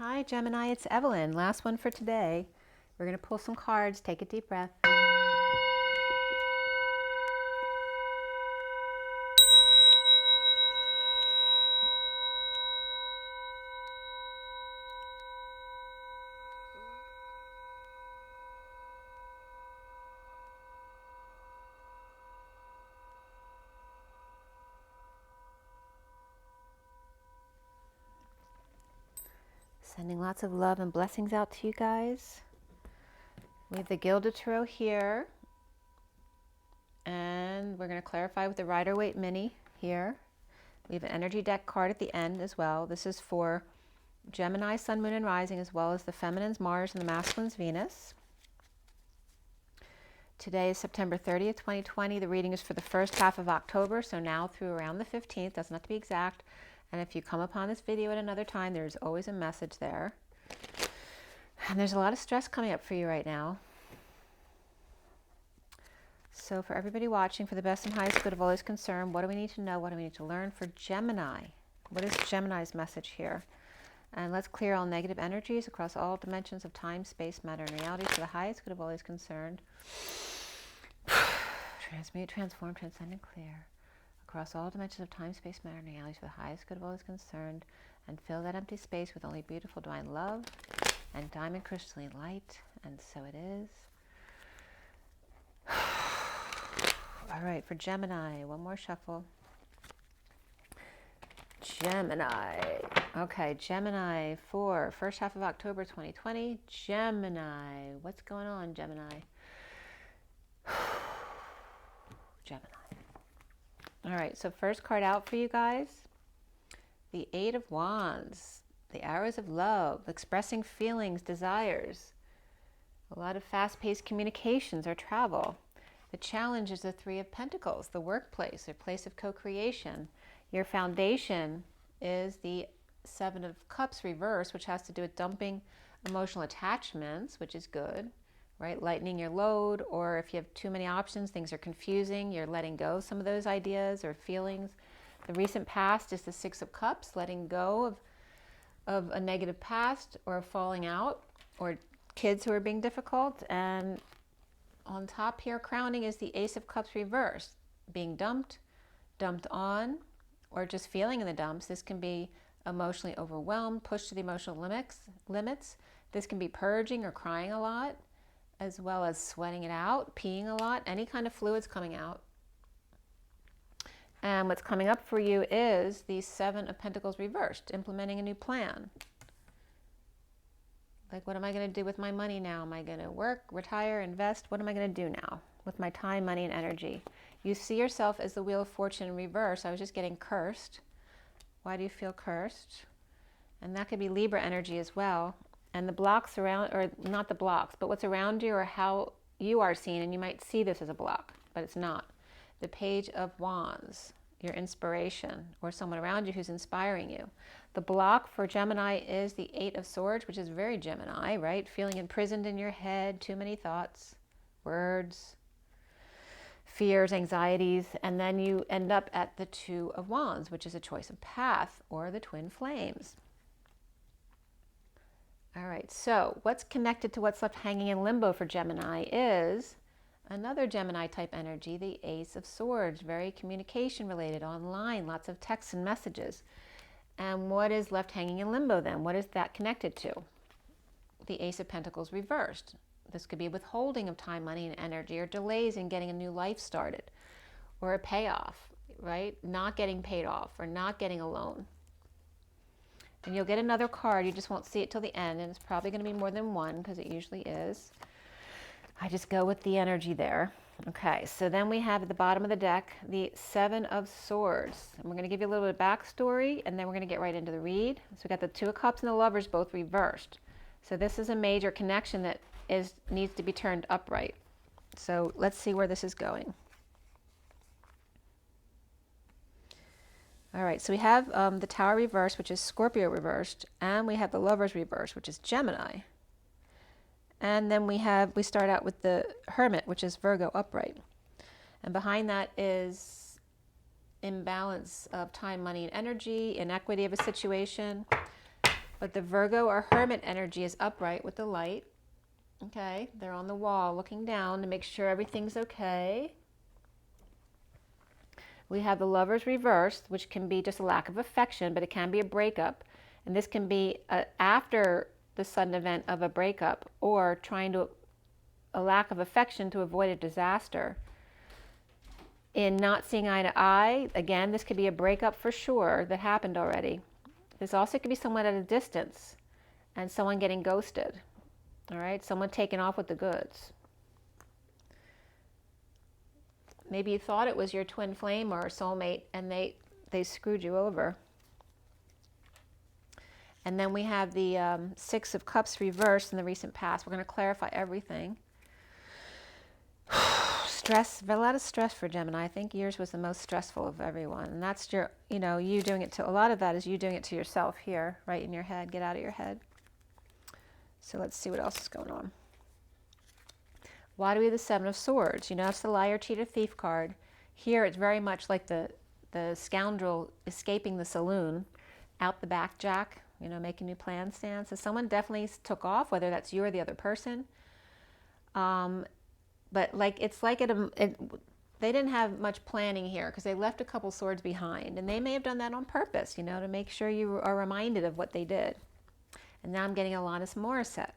Hi Gemini, it's Evelyn. Last one for today. We're going to pull some cards. Take a deep breath. Sending lots of love and blessings out to you guys. We have the Gilded Tarot here. And we're going to clarify with the Rider-Waite Mini here. We have an energy deck card at the end as well. This is for Gemini, Sun, Moon, and Rising, as well as the Feminine's Mars and the Masculine's Venus. Today is September 30th, 2020. The reading is for the first half of October, so now through around the 15th. Doesn't have to be exact. And if you come upon this video at another time, there's always a message there. And there's a lot of stress coming up for you right now. So for everybody watching, for the best and highest good of all is concerned, what do we need to know? What do we need to learn for Gemini? What is Gemini's message here? And let's clear all negative energies across all dimensions of time, space, matter, and reality for the highest good of all is concerned. Transmute, transform, transcend, and clear across all dimensions of time, space, matter, and reality for the highest good of all is concerned, and fill that empty space with only beautiful divine love and diamond crystalline light, and so it is. All right, for Gemini, one more shuffle. Gemini. Okay, Gemini for first half of October 2020. Gemini. What's going on, Gemini? Gemini. All right, so first card out for you guys. The Eight of Wands. The Arrows of Love. Expressing feelings, desires. A lot of fast-paced communications or travel. The challenge is the Three of Pentacles, the workplace, a place of co-creation. Your foundation is the Seven of Cups reverse, which has to do with dumping emotional attachments, which is good, right? Lightening your load, or if you have too many options, things are confusing, you're letting go of some of those ideas or feelings. The recent past is the Six of Cups, letting go of a negative past or falling out or kids who are being difficult. And on top here, crowning, is the Ace of Cups reversed, being dumped, dumped on, or just feeling in the dumps. This can be emotionally overwhelmed, pushed to the emotional limits. This can be purging or crying a lot, as well as sweating it out, peeing a lot, any kind of fluids coming out. And what's coming up for you is the Seven of Pentacles reversed, implementing a new plan. Like, what am I going to do with my money now? Am I going to work, retire, invest? What am I going to do now with my time, money, and energy? You see yourself as the Wheel of Fortune in reverse. I was just getting cursed. Why do you feel cursed? And that could be Libra energy as well. And the blocks around, or not the blocks, but what's around you or how you are seen, and you might see this as a block, but it's not. The Page of Wands, your inspiration, or someone around you who's inspiring you. The block for Gemini is the Eight of Swords, which is very Gemini, right? Feeling imprisoned in your head, too many thoughts, words, fears, anxieties, and then you end up at the Two of Wands, which is a choice of path, or the Twin Flames. All right, so what's connected to what's left hanging in limbo for Gemini is another Gemini type energy, the Ace of Swords, very communication related, online, lots of texts and messages. And what is left hanging in limbo then? What is that connected to? The Ace of Pentacles reversed. This could be withholding of time, money, and energy, or delays in getting a new life started, or a payoff, right? Not getting paid off, or not getting a loan. And you'll get another card, you just won't see it till the end, and it's probably going to be more than one, because it usually is. I just go with the energy there. Okay, so then we have at the bottom of the deck, the Seven of Swords. And we're going to give you a little bit of backstory, and then we're going to get right into the read. So we got the Two of Cups and the Lovers both reversed. So this is a major connection that needs to be turned upright. So let's see where this is going. All right, so we have the Tower reversed, which is Scorpio reversed, and we have the Lovers reversed, which is Gemini. And then we start out with the Hermit, which is Virgo upright. And behind that is imbalance of time, money, and energy, inequity of a situation, But the Virgo or Hermit energy is upright with the light. Okay, they're on the wall looking down to make sure everything's okay. We have the Lovers reversed, which can be just a lack of affection, but it can be a breakup. And this can be after the sudden event of a breakup, or trying to a lack of affection to avoid a disaster. In not seeing eye to eye, again, this could be a breakup for sure that happened already. This also could be someone at a distance and someone getting ghosted. All right, someone taking off with the goods. Maybe you thought it was your twin flame or soulmate and they screwed you over. And then we have the Six of Cups reversed in the recent past. We're going to clarify everything. Stress, a lot of stress for Gemini. I think yours was the most stressful of everyone. And that's your, you doing it to, a lot of that is you doing it to yourself here, right in your head. Get out of your head. So let's see what else is going on. Why do we have the Seven of Swords? It's the liar, cheater, thief card. Here it's very much like the scoundrel escaping the saloon, out the back jack, making new plans stand. So someone definitely took off, whether that's you or the other person. But they didn't have much planning here because they left a couple swords behind. And they may have done that on purpose, to make sure you are reminded of what they did. And now I'm getting Alanis Morissette.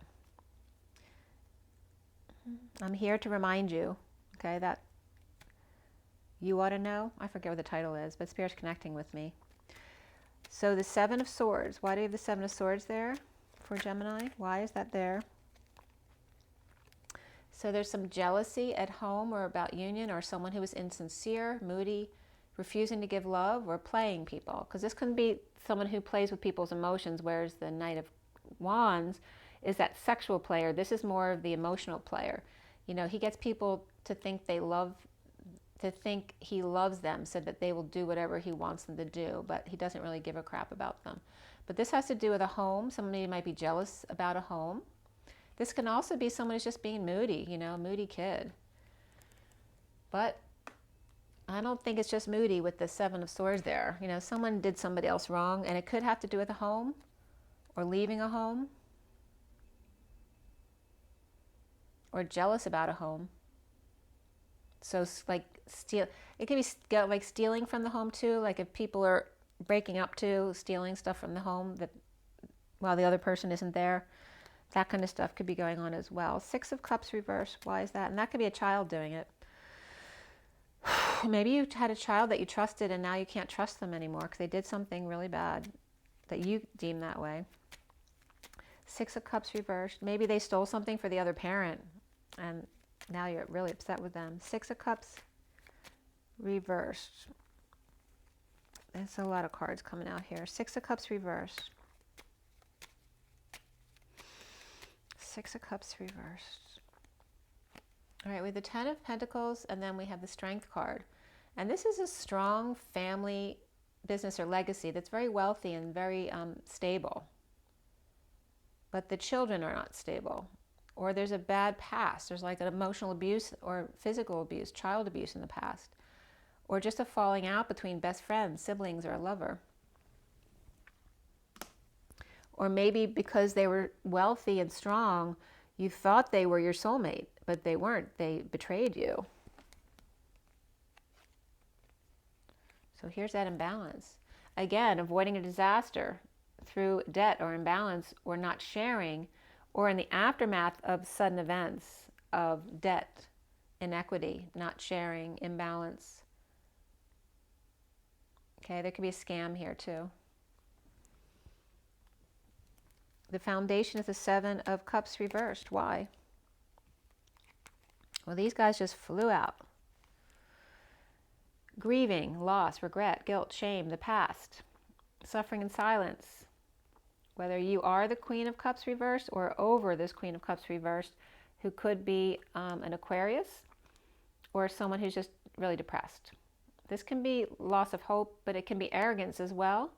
I'm here to remind you, okay, that you ought to know. I forget what the title is, but Spirit's connecting with me. So the Seven of Swords. Why do you have the Seven of Swords there for Gemini? Why is that there? So there's some jealousy at home or about union, or someone who is insincere, moody, refusing to give love, or playing people. Because this can be someone who plays with people's emotions, whereas the Knight of Wands is that sexual player. This is more of the emotional player. He gets people to think he loves them so that they will do whatever he wants them to do, but he doesn't really give a crap about them. But this has to do with a home. Somebody might be jealous about a home. This can also be someone who's just being moody, a moody kid. But I don't think it's just moody with the Seven of Swords there. Someone did somebody else wrong, and it could have to do with a home or leaving a home or jealous about a home. So like it could be like stealing from the home too. Like if people are breaking up too, stealing stuff from the home that while the other person isn't there. That kind of stuff could be going on as well. Six of Cups reversed. Why is that? And that could be a child doing it. Maybe you had a child that you trusted and now you can't trust them anymore because they did something really bad that you deem that way. Six of Cups reversed. Maybe they stole something for the other parent and now you're really upset with them. Six of Cups reversed. There's a lot of cards coming out here. Six of Cups reversed. Six of Cups reversed. All right, we have the Ten of Pentacles, and then we have the Strength card. And this is a strong family business or legacy that's very wealthy and very stable. But the children are not stable. Or there's a bad past. There's like an emotional abuse or physical abuse, child abuse in the past. Or just a falling out between best friends, siblings, or a lover. Or maybe because they were wealthy and strong, you thought they were your soulmate, but they weren't. They betrayed you. So here's that imbalance. Again, avoiding a disaster through debt or imbalance or not sharing, or in the aftermath of sudden events of debt, inequity, not sharing, imbalance. Okay, there could be a scam here too. The foundation is the Seven of Cups reversed. Why? Well, these guys just flew out. Grieving, loss, regret, guilt, shame, the past, suffering in silence. Whether you are the Queen of Cups reversed or over this Queen of Cups reversed, who could be an Aquarius or someone who's just really depressed. This can be loss of hope, but it can be arrogance as well.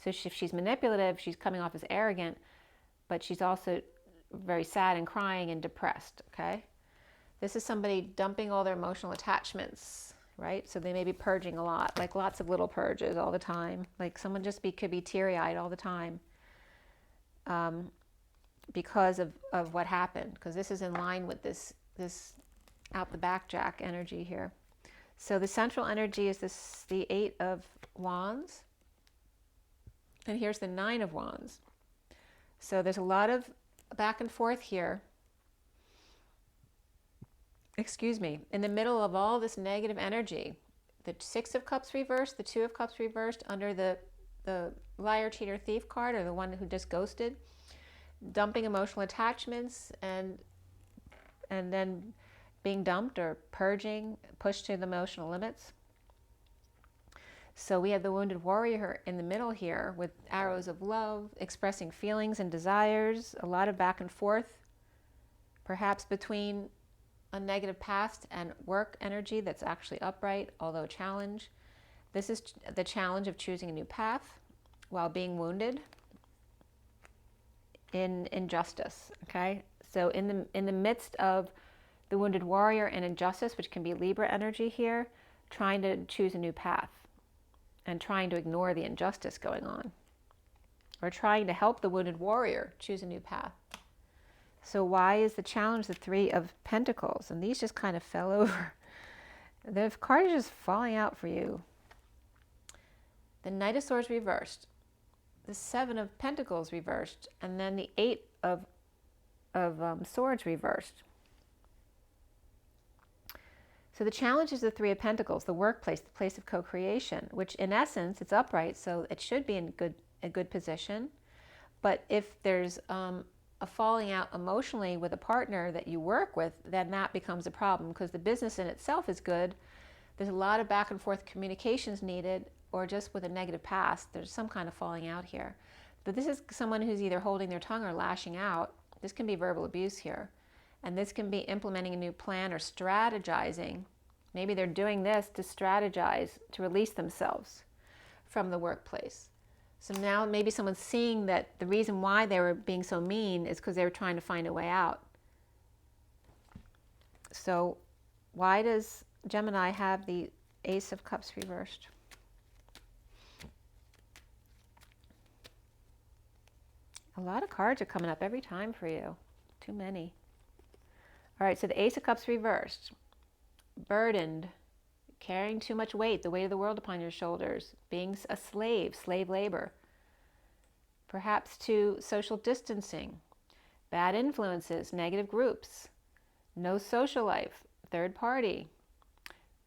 So if she's manipulative, she's coming off as arrogant, but she's also very sad and crying and depressed, okay? This is somebody dumping all their emotional attachments, right? So they may be purging a lot, like lots of little purges all the time. Like someone just could be teary-eyed all the time. because of what happened, because this is in line with this out the back Jack energy here. So the central energy is the 8 of Wands, and here's the 9 of Wands. So there's a lot of back and forth here. Excuse me, in the middle of all this negative energy, the 6 of Cups reversed, the 2 of Cups reversed under the liar, cheater, thief card, or the one who just ghosted, dumping emotional attachments and then being dumped or purging, pushed to the emotional limits. So we have the wounded warrior in the middle here with arrows of love, expressing feelings and desires, a lot of back and forth, perhaps between a negative past and work energy that's actually upright, although a challenge. This is the challenge of choosing a new path while being wounded in injustice, okay? So in the midst of the wounded warrior and injustice, which can be Libra energy here, trying to choose a new path and trying to ignore the injustice going on, or trying to help the wounded warrior choose a new path. So why is the challenge the 3 of Pentacles? And these just kind of fell over. The card is just falling out for you. The Knight of Swords reversed, the 7 of Pentacles reversed, and then the 8 of Swords reversed. So the challenge is the 3 of Pentacles, the workplace, the place of co-creation, which in essence, it's upright, so it should be in a good position. But if there's a falling out emotionally with a partner that you work with, then that becomes a problem, because the business in itself is good. There's a lot of back and forth communications needed, or just with a negative past, there's some kind of falling out here. But this is someone who's either holding their tongue or lashing out. This can be verbal abuse here. And this can be implementing a new plan or strategizing. Maybe they're doing this to strategize, to release themselves from the workplace. So now maybe someone's seeing that the reason why they were being so mean is because they were trying to find a way out. So why does Gemini have the Ace of Cups reversed? A lot of cards are coming up every time for you. Too many. All right, so the Ace of Cups reversed. Burdened, carrying too much weight, the weight of the world upon your shoulders, being a slave, slave labor. Perhaps to social distancing, bad influences, negative groups, no social life, third party,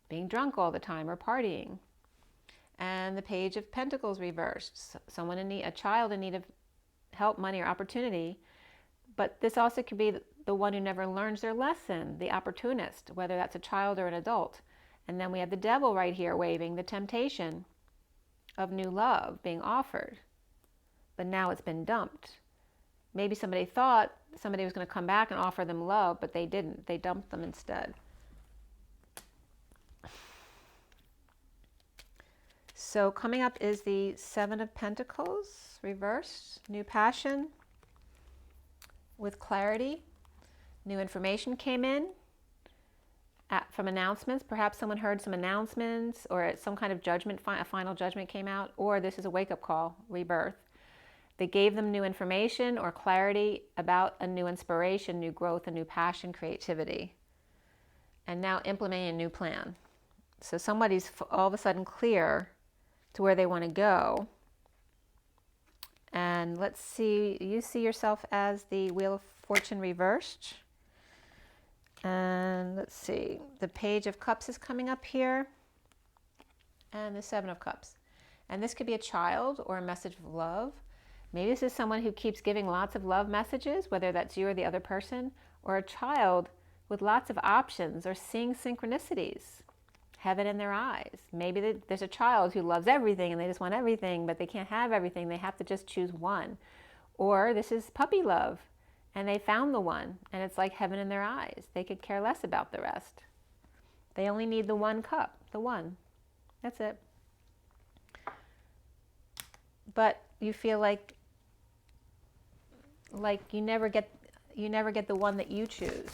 being drunk all the time or partying. And the Page of Pentacles reversed. Someone in need, a child in need of help, money, or opportunity. But this also could be the one who never learns their lesson, the opportunist, whether that's a child or an adult. And then we have the Devil right here waving the temptation of new love being offered. But now it's been dumped. Maybe somebody thought somebody was going to come back and offer them love, but they didn't. They dumped them instead. So coming up is the 7 of Pentacles, reversed, new passion with clarity. New information came in from announcements. Perhaps someone heard some announcements, or some kind of judgment, a final judgment came out, or this is a wake-up call, rebirth. They gave them new information or clarity about a new inspiration, new growth, a new passion, creativity, and now implementing a new plan. So somebody's all of a sudden clear to where they want to go. And let's see, you see yourself as the Wheel of Fortune reversed. And let's see, the Page of Cups is coming up here, and the 7 of Cups. And this could be a child or a message of love. Maybe this is someone who keeps giving lots of love messages, whether that's you or the other person, or a child with lots of options, or seeing synchronicities, heaven in their eyes. Maybe there's a child who loves everything and they just want everything, but they can't have everything. They have to just choose one. Or this is puppy love, and they found the one, and it's like heaven in their eyes. They could care less about the rest. They only need the one cup, the one. That's it. But you feel like you never get the one that you choose.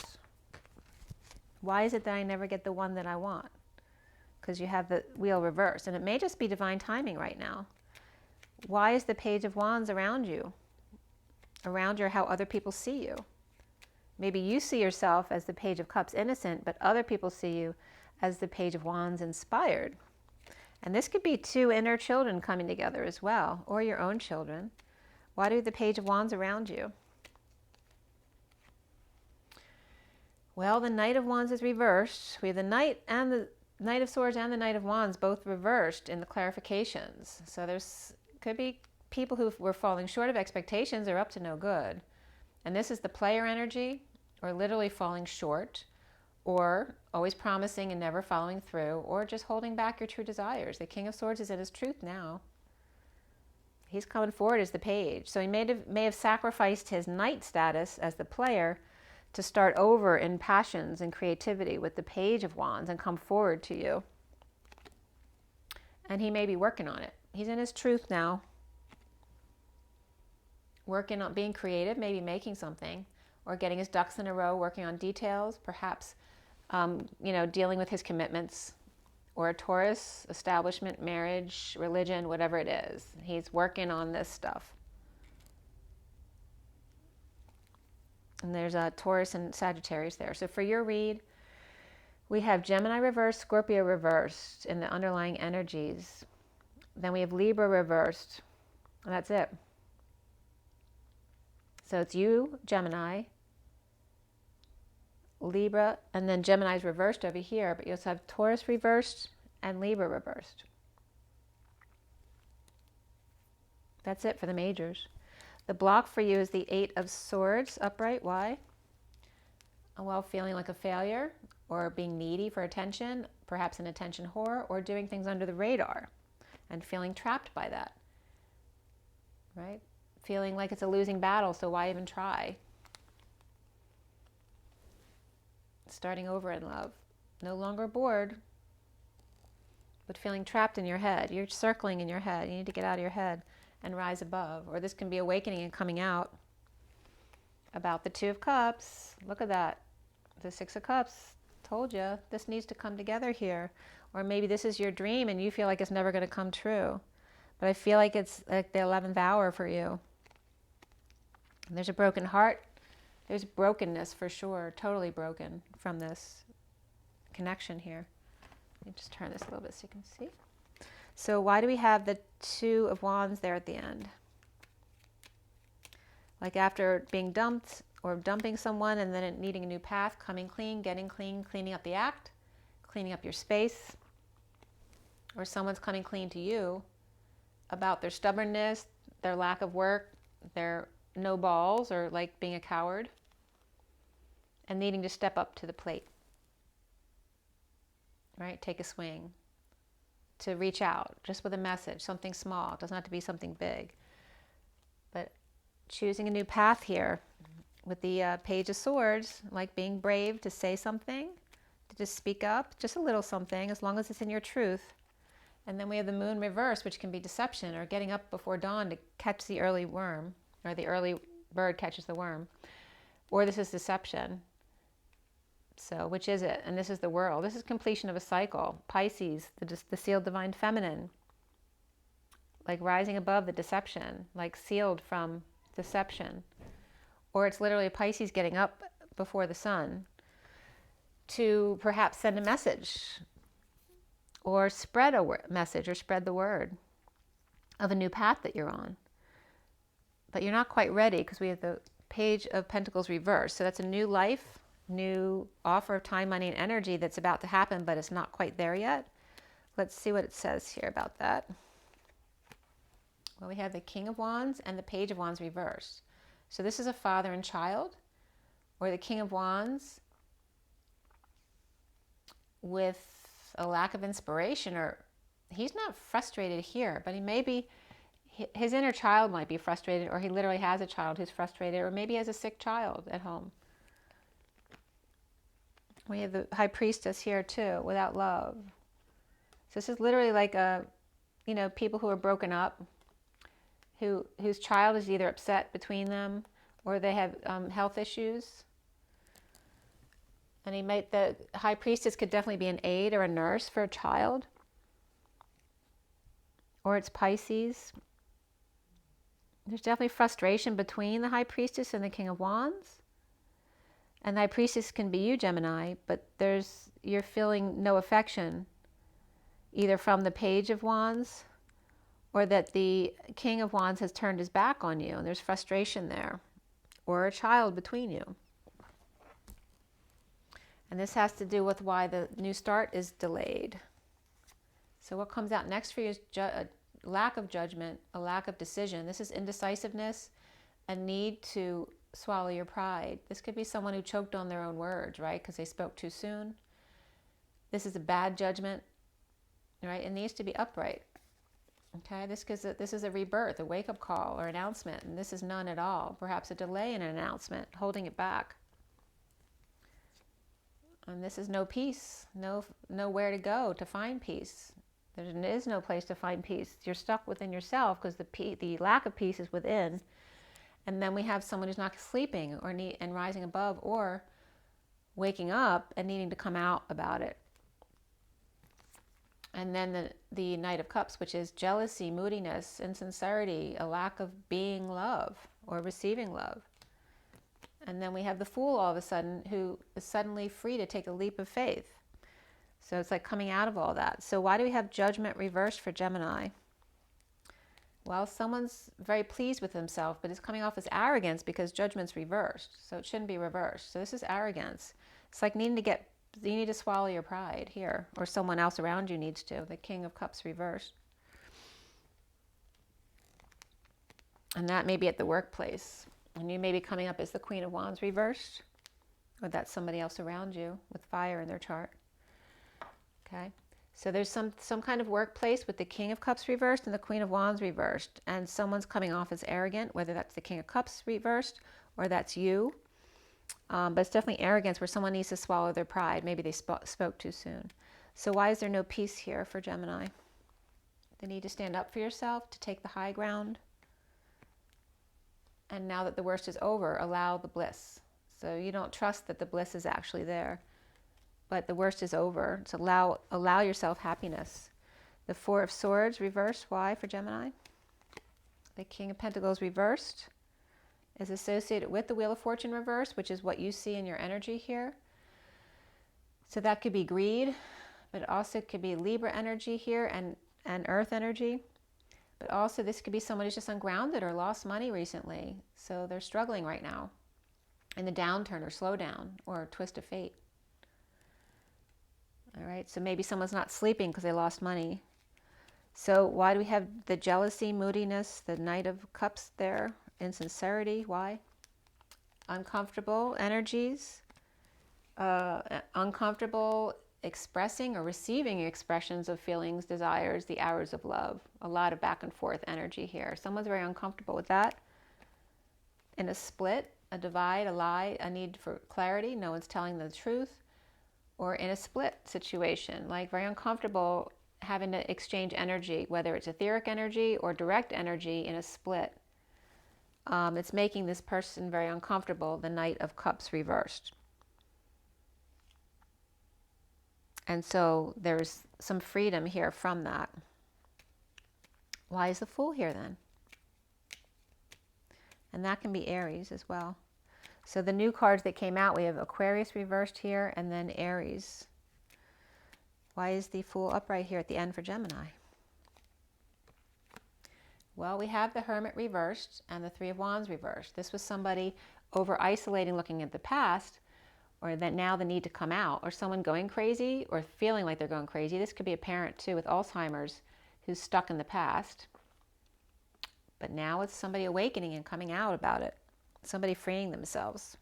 Why is it that I never get the one that I want? Because you have the wheel reversed, and it may just be divine timing right now. Why is the Page of Wands around you? around you, or how other people see you. Maybe you see yourself as the Page of Cups innocent, but other people see you as the Page of Wands inspired. And this could be two inner children coming together as well, or your own children. Why do the Page of Wands around you? Well, the Knight of Wands is reversed. We have the Knight of Swords and the Knight of Wands both reversed in the clarifications. So could be people who were falling short of expectations or up to no good. And this is the player energy, or literally falling short, or always promising and never following through, or just holding back your true desires. The King of Swords is in his truth now. He's coming forward as the Page. So he may have sacrificed his Knight status as the player to start over in passions and creativity with the Page of Wands and come forward to you. And he may be working on it. He's in his truth now. Working on being creative, maybe making something, or getting his ducks in a row, working on details, perhaps, dealing with his commitments, or a Taurus, establishment, marriage, religion, whatever it is. He's working on this stuff. And there's a Taurus and Sagittarius there. So for your read, we have Gemini reversed, Scorpio reversed in the underlying energies. Then we have Libra reversed, and that's it. So it's you, Gemini, Libra, and then Gemini's reversed over here, but you also have Taurus reversed and Libra reversed. That's it for the majors. The block for you is the Eight of Swords upright. Why? Well, feeling like a failure, or being needy for attention, perhaps an attention whore, or doing things under the radar and feeling trapped by that, right? Feeling like it's a losing battle, so why even try? Starting over in love. No longer bored, but feeling trapped in your head. You're circling in your head. You need to get out of your head and rise above. Or this can be awakening and coming out about the Two of Cups. Look at that. The Six of Cups. Told you, this needs to come together here. Or maybe this is your dream and you feel like it's never going to come true. But I feel like it's like the 11th hour for you. And there's a broken heart. There's brokenness for sure. Totally broken from this connection here. Let me just turn this a little bit so you can see. So why do we have the Two of Wands there at the end? Like after being dumped or dumping someone and then needing a new path, coming clean, getting clean, cleaning up the act, cleaning up your space. Or someone's coming clean to you about their stubbornness, their lack of work, their no balls, or like being a coward, and needing to step up to the plate, right? Take a swing, to reach out just with a message, something small. It doesn't have to be something big, but choosing a new path here with the Page of Swords, like being brave to say something, to just speak up, just a little something, as long as it's in your truth. And then we have the Moon reverse, which can be deception, or getting up before dawn to catch the early worm, or the early bird catches the worm. Or this is deception. So which is it? And this is the World. This is completion of a cycle. Pisces, the sealed divine feminine. Like rising above the deception, like sealed from deception. Or it's literally Pisces getting up before the sun to perhaps send a message, or spread a message, or spread the word of a new path that you're on. But you're not quite ready because we have the Page of Pentacles reversed. So that's a new life, new offer of time, money, and energy that's about to happen, but it's not quite there yet. Let's see what it says here about that. Well, we have the King of Wands and the Page of Wands reversed. So this is a father and child, or the King of Wands with a lack of inspiration, or he's not frustrated here, but he may be, his inner child might be frustrated, or he literally has a child who's frustrated, or maybe he has a sick child at home. We have the High Priestess here too, without love. So this is literally like people who are broken up, whose child is either upset between them, or they have health issues. And the High Priestess could definitely be an aide or a nurse for a child. Or it's Pisces. There's definitely frustration between the High Priestess and the King of Wands. And the High Priestess can be you, Gemini, but you're feeling no affection, either from the Page of Wands or that the King of Wands has turned his back on you and there's frustration there, or a child between you. And this has to do with why the new start is delayed. So what comes out next for you is a lack of judgment, a lack of decision. This is indecisiveness, a need to swallow your pride. This could be someone who choked on their own words, right? Because they spoke too soon. This is a bad judgment, right? It needs to be upright. Okay, this is a rebirth, a wake-up call or announcement, and this is none at all. Perhaps a delay in an announcement, holding it back. And this is no peace, nowhere to go to find peace. There is no place to find peace. You're stuck within yourself because the lack of peace is within. And then we have someone who's not sleeping and rising above, or waking up and needing to come out about it. And then the Knight of Cups, which is jealousy, moodiness, insincerity, a lack of being love or receiving love. And then we have the Fool all of a sudden, who is suddenly free to take a leap of faith. So it's like coming out of all that. So why do we have Judgment reversed for Gemini? Well, someone's very pleased with himself, but it's coming off as arrogance because Judgment's reversed. So it shouldn't be reversed. So this is arrogance. It's like you need to swallow your pride here, or someone else around you needs to. The King of Cups reversed. And that may be at the workplace. And you may be coming up as the Queen of Wands reversed, or that's somebody else around you with fire in their chart. Okay, so there's some kind of workplace with the King of Cups reversed and the Queen of Wands reversed, and someone's coming off as arrogant, whether that's the King of Cups reversed or that's you. But it's definitely arrogance, where someone needs to swallow their pride. Maybe they spoke too soon. So why is there no peace here for Gemini? The need to stand up for yourself, to take the high ground. And now that the worst is over, allow the bliss. So you don't trust that the bliss is actually there, but the worst is over. So allow yourself happiness. The Four of Swords reversed. Why for Gemini? The King of Pentacles reversed is associated with the Wheel of Fortune reversed, which is what you see in your energy here. So that could be greed, but it also could be Libra energy here and Earth energy. But also this could be someone who's just ungrounded or lost money recently. So they're struggling right now in the downturn or slowdown or twist of fate. All right, so maybe someone's not sleeping because they lost money. So why do we have the jealousy, moodiness, the Knight of Cups there? Insincerity, why? Uncomfortable energies, uncomfortable expressing or receiving expressions of feelings, desires, the hours of love. A lot of back and forth energy here. Someone's very uncomfortable with that. In a split, a divide, a lie, a need for clarity, no one's telling the truth. Or in a split situation, like very uncomfortable having to exchange energy, whether it's etheric energy or direct energy in a split. It's making this person very uncomfortable, the Knight of Cups reversed. And so there's some freedom here from that. Why is the Fool here then? And that can be Aries as well. So the new cards that came out, we have Aquarius reversed here and then Aries. Why is the Fool upright here at the end for Gemini? Well, we have the Hermit reversed and the Three of Wands reversed. This was somebody over-isolating, looking at the past, or that now the need to come out, or someone going crazy or feeling like they're going crazy. This could be a parent too with Alzheimer's who's stuck in the past. But now it's somebody awakening and coming out about it. Somebody freeing themselves.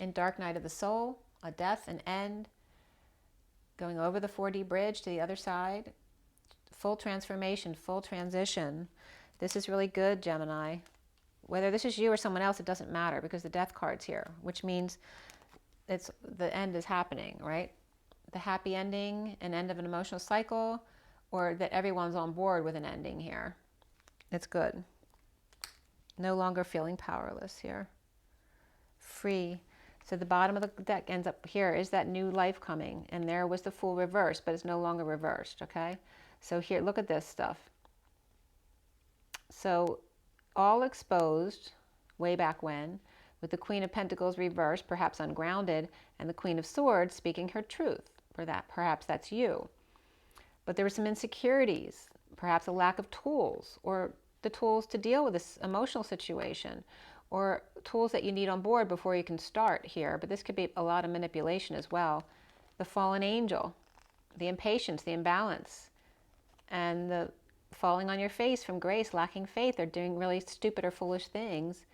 In Dark Night of the Soul, a death, an end, going over the 4D bridge to the other side. Full transformation, full transition. This is really good, Gemini. Whether this is you or someone else, it doesn't matter because the Death card's here, which means the end is happening, right? The happy ending, an end of an emotional cycle, or that everyone's on board with an ending here. It's good. No longer feeling powerless here. Free. So the bottom of the deck ends up here. Is that new life coming? And there was the Fool reversed, but it's no longer reversed, okay? So here, look at this stuff. So all exposed way back when, with the Queen of Pentacles reversed, perhaps ungrounded, and the Queen of Swords speaking her truth. For that, perhaps that's you. But there were some insecurities, perhaps a lack of tools, or the tools to deal with this emotional situation, or tools that you need on board before you can start here. But this could be a lot of manipulation as well. The fallen angel, the impatience, the imbalance, and the falling on your face from grace, lacking faith, or doing really stupid or foolish things,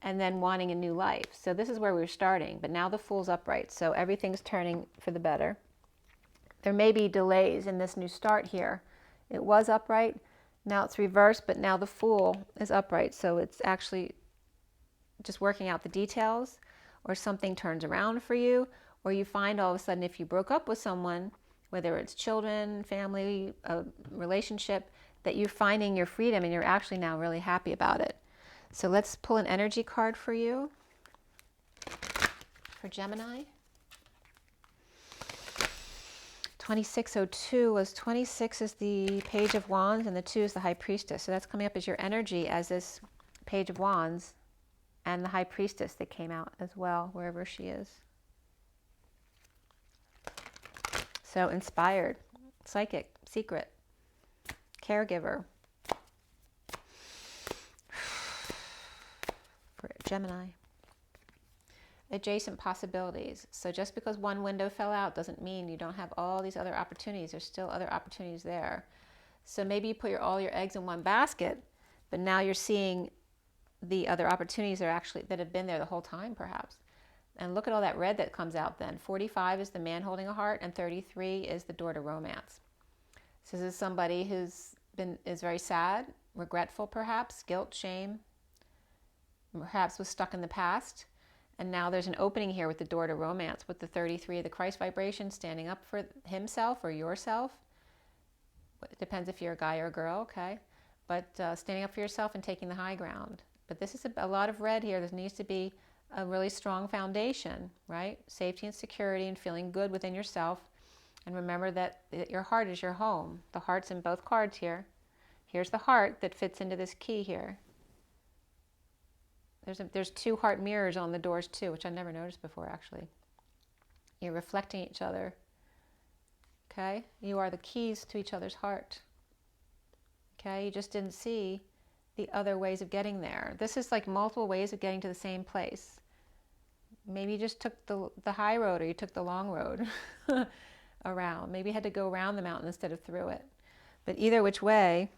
and then wanting a new life. So this is where we're starting, but now the Fool's upright, so everything's turning for the better. There may be delays in this new start here. It was upright, now it's reversed, but now the Fool is upright, so it's actually just working out the details, or something turns around for you, or you find all of a sudden if you broke up with someone, whether it's children, family, a relationship, that you're finding your freedom and you're actually now really happy about it. So let's pull an energy card for you, for Gemini. 2602 was 26 is the Page of Wands and the 2 is the High Priestess. So that's coming up as your energy as this Page of Wands and the High Priestess that came out as well, wherever she is. So inspired, psychic, secret, caregiver for Gemini. Adjacent possibilities. So just because one window fell out doesn't mean you don't have all these other opportunities. There's still other opportunities there. So maybe you put all your eggs in one basket, but now you're seeing the other opportunities that have been there the whole time, perhaps. And look at all that red that comes out then. 45 is the man holding a heart, and 33 is the door to romance. So this is somebody is very sad, regretful perhaps, guilt, shame, perhaps was stuck in the past. And now there's an opening here with the door to romance, with the 33 of the Christ vibration, standing up for himself or yourself. It depends if you're a guy or a girl, okay? But standing up for yourself and taking the high ground. But this is a lot of red here. There needs to be a really strong foundation, right? Safety and security and feeling good within yourself. And remember that your heart is your home. The heart's in both cards here. Here's the heart that fits into this key here. There's 2 heart mirrors on the doors too, which I never noticed before actually. You're reflecting each other. Okay? You are the keys to each other's heart. Okay? You just didn't see the other ways of getting there. This is like multiple ways of getting to the same place. Maybe you just took the high road, or you took the long road around. Maybe you had to go around the mountain instead of through it. But either which way,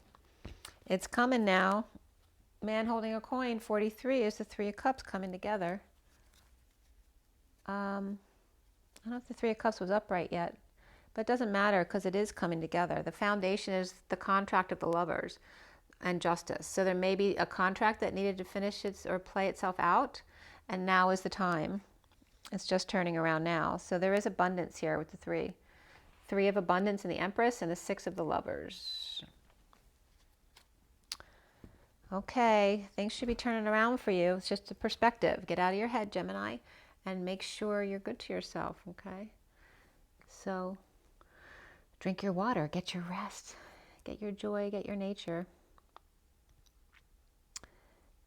it's coming now. Man holding a coin, 43 is the 3 of Cups coming together. I don't know if the 3 of Cups was upright yet, but it doesn't matter because it is coming together. The foundation is the contract of the lovers and justice. So there may be a contract that needed to finish or play itself out, and now is the time. It's just turning around now. So there is abundance here with the 3. 3 of abundance in the Empress and the 6 of the lovers. Okay, things should be turning around for you. It's just a perspective. Get out of your head, Gemini, and make sure you're good to yourself, okay? So drink your water, get your rest, get your joy, get your nature.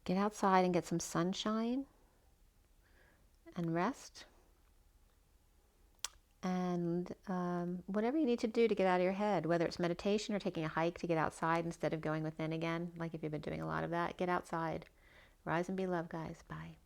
Get outside and get some sunshine and rest. And whatever you need to do to get out of your head, whether it's meditation or taking a hike to get outside instead of going within again, like if you've been doing a lot of that, get outside. Rise and be loved, guys. Bye.